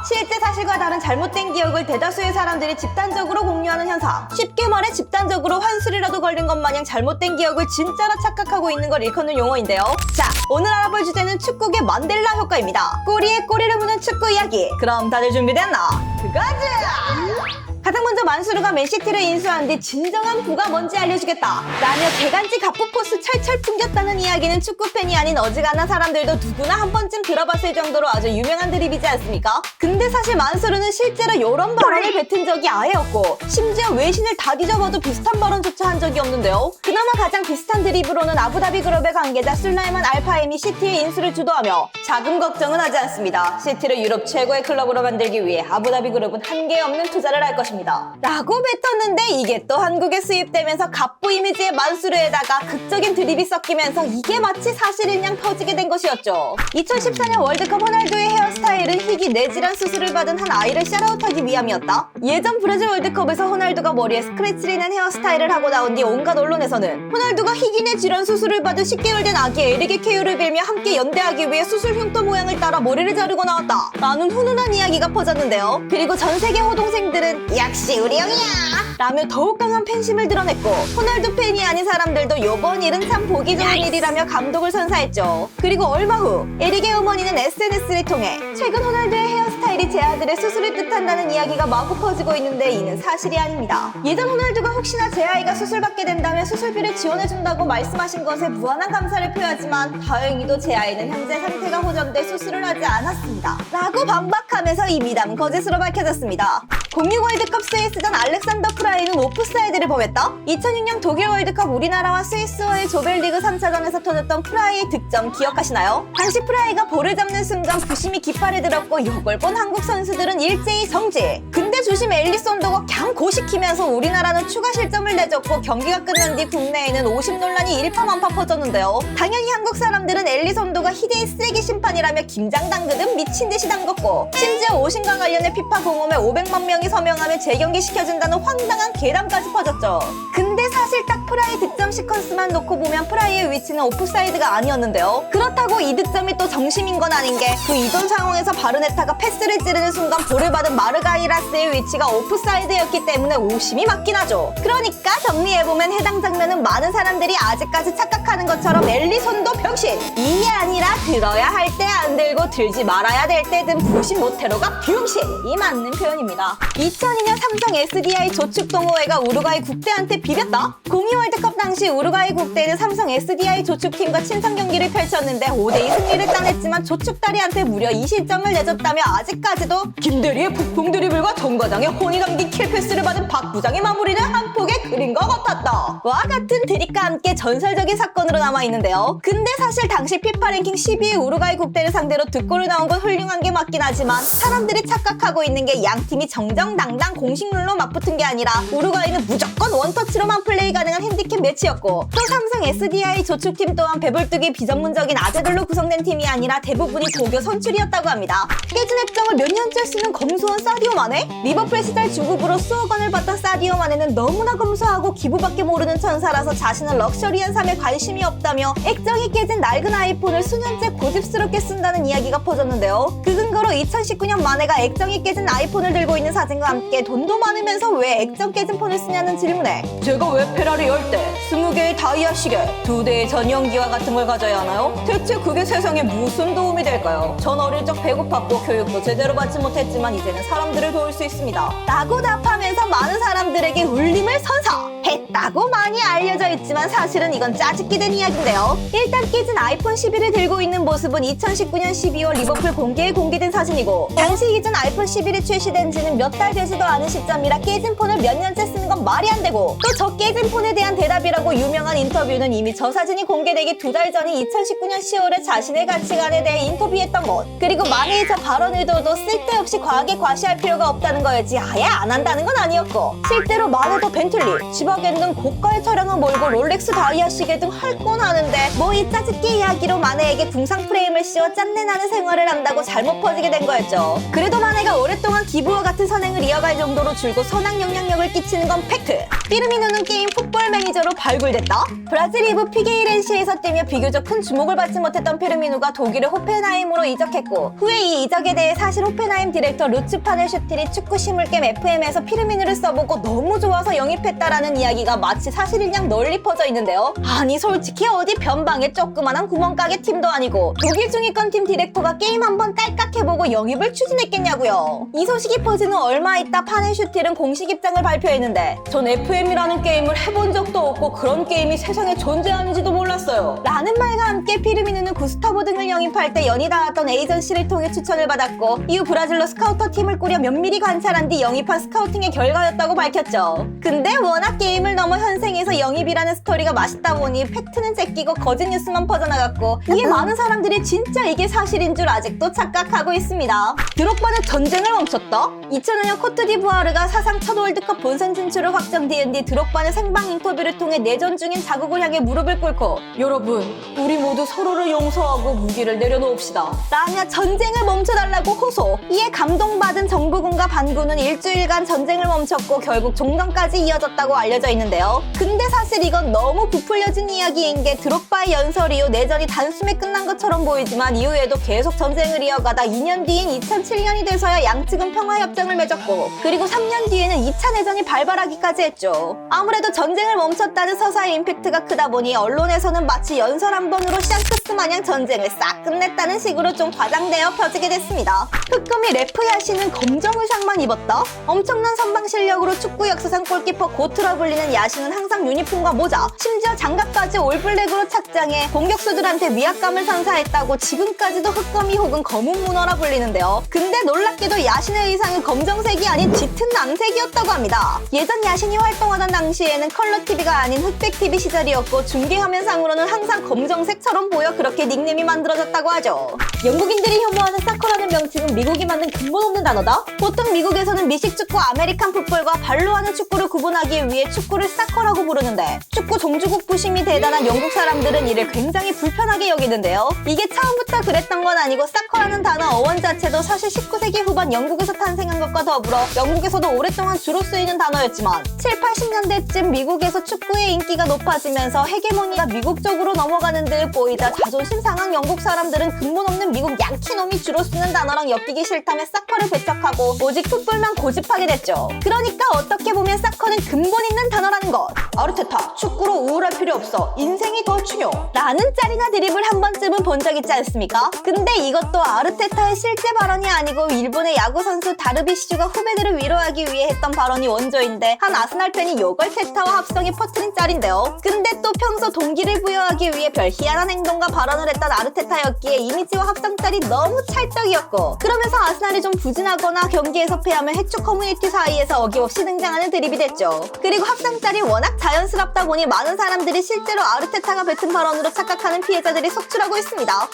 실제 사실과 다른 잘못된 기억을 대다수의 사람들이 집단적으로 공유하는 현상. 쉽게 말해 집단적으로 환술이라도 걸린 것 마냥 잘못된 기억을 진짜라 착각하고 있는 걸 일컫는 용어인데요. 자, 오늘 알아볼 주제는 축구계 만델라 효과입니다. 꼬리에 꼬리를 무는 축구 이야기. 그럼 다들 준비됐나? 가자! 가장 먼저 만수르가 맨시티를 인수한 뒤 진정한 부가 뭔지 알려주겠다 라며 개간지 갑부 포스 철철 풍겼다는 이야기는 축구팬이 아닌 어지간한 사람들도 누구나 한 번쯤 들어봤을 정도로 아주 유명한 드립이지 않습니까? 근데 사실 만수르는 실제로 이런 발언을 뱉은 적이 아예 없고 심지어 외신을 다 뒤져봐도 비슷한 발언조차 한 적이 없는데요. 그나마 가장 비슷한 드립으로는 아부다비 그룹의 관계자 술라이만 알파임이 시티의 인수를 주도하며 자금 걱정은 하지 않습니다. 시티를 유럽 최고의 클럽으로 만들기 위해 아부다비 그룹은 한계 없는 투자를 할 것입니다. 라고 뱉었는데 이게 또 한국에 수입되면서 갑부 이미지의 만수르에다가 극적인 드립이 섞이면서 이게 마치 사실인 양 터지게 된 것이었죠. 2014년 월드컵 호날두의 헤어스타일은 희귀 뇌질환 수술을 받은 한 아이를 샤라웃하기 위함이었다. 예전 브라질 월드컵에서 호날두가 머리에 스크래치를 낸 헤어스타일을 하고 나온 뒤 온갖 언론에서는 호날두가 희귀 뇌질환 수술을 받은 10개월 된 아기 에릭의 쾌유를 빌며 함께 연대하기 위해 수술 흉터 모양을 따라 머리를 자르고 나왔다 라는 훈훈한 이야기가 퍼졌는데요. 그리고 전 세계 호동생들은 역시 우리 형이야 라며 더욱 강한 팬심을 드러냈고 호날두 팬이 아닌 사람들도 요번 일은 참 보기 좋은 일이라며 감독을 선사했죠. 그리고 얼마 후 에릭의 어머니는 SNS를 통해 최근 호날두의 헤어스타일이 제 아들의 수술을 뜻한다는 이야기가 마구 퍼지고 있는데 이는 사실이 아닙니다. 예전 호날두가 혹시나 제 아이가 수술받게 된다면 수술비를 지원해준다고 말씀하신 것에 무한한 감사를 표하지만 다행히도 제 아이는 현재 상태가 호전돼 수술을 하지 않았습니다 라고 반박하면서 이 미담은 거짓으로 밝혀졌습니다. 06 월드컵 스위스전 알렉산더 프라이는 오프사이드를 범했다? 2006년 독일 월드컵 우리나라와 스위스와의 조별리그 3차전에서 터졌던 프라이의 득점 기억하시나요? 당시 프라이가 볼을 잡는 순간 부심이 깃발에 들었고 이걸 본 한국 선수들은 일제히 정지. 근데 주심 엘리손도가 그냥 고시키면서 우리나라는 추가 실점을 내줬고 경기가 끝난 뒤 국내에는 오심 논란이 일파만파 퍼졌는데요. 당연히 한국 사람들은 엘리손도가 희대의 쓰레기 심판이라며 김장 담그듯 미친 듯이 담궜고 심지어 오심과 관련해 피파 공홈에 500만 명이 서명하며 재경기 시켜준다는 황당한 계담까지 퍼졌죠. 근데 사실 딱 프라이 득점 시퀀스만 놓고 보면 프라이의 위치는 오프사이드가 아니었는데요. 그렇다고 이 득점이 또 정심인 건 아닌 게 그 이전 상황에서 바르네타가 패스를 찌르는 순간 볼을 받은 마르가이라스의 위치가 오프사이드였기 때문에 오심이 맞긴 하죠. 그러니까 정리해보면 해당 장면은 많은 사람들이 아직까지 착각하는 것처럼 엘리손도 병신! 이게 아니라 들어야 할 때 안 들고 들지 말아야 될 때 든 부심 모테로가 병신이 맞는 표현입니다. 2002년 삼성 SDI 조축동호회가 우루과이 국대한테 비볐다? 02 월드컵 당시 우루과이 국대는 삼성 SDI 조축팀과 친선 경기를 펼쳤는데 5대2 승리를 따냈지만 조축다리한테 무려 2실점을 내줬다며 아직까지도 김대리의 폭풍 드리블과 정과장의 혼이 담긴 킬패스를 받은 박 부장의 마무리는 한 폭의 그림과 같았다 와 같은 드립과 함께 전설적인 사건으로 남아있는데요. 근데 사실 당시 피파 랭킹 12위 우루과이 국대를 상대로 득골을 나온 건 훌륭한 게 맞긴 하지만 사람들이 착각하고 있는 게 양팀이 정정당당 공식 룰로 맞붙은 게 아니라 우루과이는 무조건 원터치로만 플레이 가능한 핸디캡 매치였고 또 삼성 SDI 조축팀 또한 배불뚝이 비전문적인 아재들로 구성된 팀이 아니라 대부분이 고교 선출이었다고 합니다. 깨진 액정을 몇 년째 쓰는 검소한 사디오 마네? 리버풀 시절 주급으로 수억 원을 받던 사디오 마네는 너무나 검소하고 기부밖에 모르는 천사라서 자신은 럭셔리한 삶에 관심이 없다며 액정이 깨진 낡은 아이폰을 수년째 고집스럽게 쓴다는 이야기가 퍼졌는데요. 그 근거로 2019년 마네가 액정이 깨진 아이폰을 들고 있는 사진과 함께 돈도 많으면서 왜 액정 깨진 폰을 쓰냐는 질문에 제가 왜 페라리 10대, 20개의 다이아 시계, 2대의 전용기와 같은 걸 가져야 하나요? 대체 그게 세상에 무슨 도움이 될까요? 전 어릴 적 배고팠고 교육도 제대로 받지 못했지만 이제는 사람들을 도울 수 있습니다 라고 답하면서 많은 사람들에게 울림을 선사했다고 많이 알려져 있지만 사실은 이건 짜깁기 된 이야기인데요. 일단 깨진 아이폰 11을 들고 있는 모습은 2019년 12월 리버풀 공개에 공개된 사진이고 당시 기준 아이폰 11이 출시된 지는 몇 달 되지도 않은 시점이라 깨진 폰을 몇 년째 쓰는 건 말이 안 되고 또 저 깨진 폰에 대한 대답이라고 유명한 인터뷰는 이미 저 사진이 공개되기 2달 전인 2019년 10월에 자신의 가치관에 대해 인터뷰했던 것 그리고 만일 저 발언 의도도 쓸데없이 과하게 과시할 필요가 없다는 거였지 아예 안 한다는 건 아니었고 실제로 마네도 벤틀리, 지바겐 등 고가의 차량을 몰고 롤렉스 다이아 시계 등 할 건 하는데 뭐 이 짜집기 이야기로 마네에게 궁상 프레임을 씌워 짠내나는 생활을 한다고 잘못 퍼지게 된 거였죠. 그래도 마네가 오랫동안 기부와 같은 선행을 이어갈 정도로 줄곧 선악 영향력을 끼치는 건 팩트. 삐름이 누는 게임 게임 풋볼 매니저로 발굴됐다. 브라질 2부 피게이렌시에서 뛰며 비교적 큰 주목을 받지 못했던 피르미누가 독일의 호펜하임으로 이적했고, 후에 이 이적에 대해 사실 호펜하임 디렉터 루츠 파넬슈틸이 축구 시물겜 FM에서 피르미누를 써보고 너무 좋아서 영입했다라는 이야기가 마치 사실인 양 널리 퍼져 있는데요. 아니 솔직히 어디 변방에 조그만한 구멍가게 팀도 아니고 독일 중위권 팀 디렉터가 게임 한번 딸깍 해보고 영입을 추진했겠냐고요. 이 소식이 퍼진 후 얼마 있다 파넬슈틸은 공식 입장을 발표했는데, 전 FM이라는 게임을 해본 적도 없고 그런 게임이 세상에 존재하는지도 몰랐어요 라는 말과 함께 피르미누는 구스타보 등을 영입할 때 연이 닿았던 에이전시를 통해 추천을 받았고, 이후 브라질로 스카우터 팀을 꾸려 면밀히 관찰한 뒤 영입한 스카우팅의 결과였다고 밝혔죠. 근데 워낙 게임을 넘어 현생에서 영입이라는 스토리가 맛있다 보니 팩트는 제끼고 거짓 뉴스만 퍼져나갔고, 이에 많은 사람들이 진짜 이게 사실인 줄 아직도 착각하고 있습니다. 드록바는 전쟁을 멈췄다? 2005년 코트디부아르가 사상 첫 월드컵 본선 진출을 확정지은 뒤 드록바는 생방 인터뷰를 통해 내전 중인 자국을 향해 무릎을 꿇고, 여러분 우리 모두 서로를 용서하고 무기를 내려놓읍시다 라며 전쟁을 멈춰달라고 호소. 이에 감동받은 정부군과 반군은 일주일간 전쟁을 멈췄고 결국 종전까지 이어졌다고 알려져 있는데요. 근데 사실 이건 너무 부풀려진 이야기인 게, 드록바의 연설 이후 내전이 단숨에 끝난 것처럼 보이지만 이후에도 계속 전쟁을 이어가다 2년 뒤인 2007년이 돼서야 양측은 평화협정을 맺었고, 그리고 3년 뒤에는 2차 내전이 발발하기까지 했죠. 아무래도 전쟁을 멈췄다는 서사의 임팩트가 크다 보니 언론에서는 마치 연설 한 번으로 샹크스 마냥 전쟁을 싹 끝냈다는 식으로 좀 과장되어 펴지게 됐습니다. 흑금이 레프 야신은 검정 의상만 입었다? 엄청난 선방 실력으로 축구 역사상 골키퍼 고트라 불리는 야신은 항상 유니폼과 모자, 심지어 장갑까지 올블랙으로 착장해 공격수들한테 위압감을 선사했다고 지금까지도 흑검이 혹은 검은 문어라 불리는데요. 근데 놀랍게도 야신의 의상은 검정색이 아닌 짙은 남색이었다고 합니다. 예전 야신이 활동하던 당시에는 컬러 TV가 아닌 흑백 TV 시절이었고, 중계화면상으로는 항상 검정색처럼 보여 그렇게 닉네임이 만들어졌다고 하죠. 영국인들이 혐오하는 사커라는 명칭은 미국이 만든 근본 없는 단어다? 보통 미국에서는 미식 축구 아메리칸 풋볼과 발로 하는 축구를 구분하기 위해 축구를 사커라고 부르는데, 축구 종주국 부심이 대단한 영국 사람들은 이를 굉장히 불편하게 여기는데요. 이게 처음부터 그랬던 건 아니고, 사커라는 단어 어원 자체도 사실 19세기 후반 영국에서 탄생한 것과 더불어 영국에서도 오랫동안 주로 쓰이는 단어였지만, 7, 80년대쯤 미국에서 축구의 인기가 높아지면서 헤게모니가 미국 쪽으로 넘어가는 듯 보이자 자존심 상한 영국 사람들은 근본 없는 미국 양키놈이 주로 쓰는 단어랑 엮이기 싫다며 사커를 배척하고 오직 풋볼만 고집하게 됐죠. 그러니까 어떻게 보면 사커는 근본 있는 단어라는 것. 아르테타, 축구로 우울할 필요 없어. 인생이 더 중요. 라는 짤이나 드립을 한 번쯤은 본 적 있지 않습니까? 근데 이것도 아르테타의 실제 발언이 아니고 일본의 야구 선수 다르비슈가 후배들을 위로하기 위해 했던 발언이 원조인데, 한 아스날 팬이 요걸 테타와 합성해 퍼뜨린 짤인데요. 근데 또 평소 동기를 부여하기 위해 별 희한한 행동과 발언을 했던 아르테타였기에 이미지와 합성 짤이 너무 찰떡이었고, 그러면서 아스날이 좀 부진하거나 경기에서 패하면 해축 커뮤니티 사이에서 어김없이 등장하는 드립이 됐죠. 그리고 합성 짤이 워낙 자연스럽다 보니 많은 사람들이 실제로 아르테타가 뱉은 발언으로 착각하는 피해자들이 속출하고 있습니다.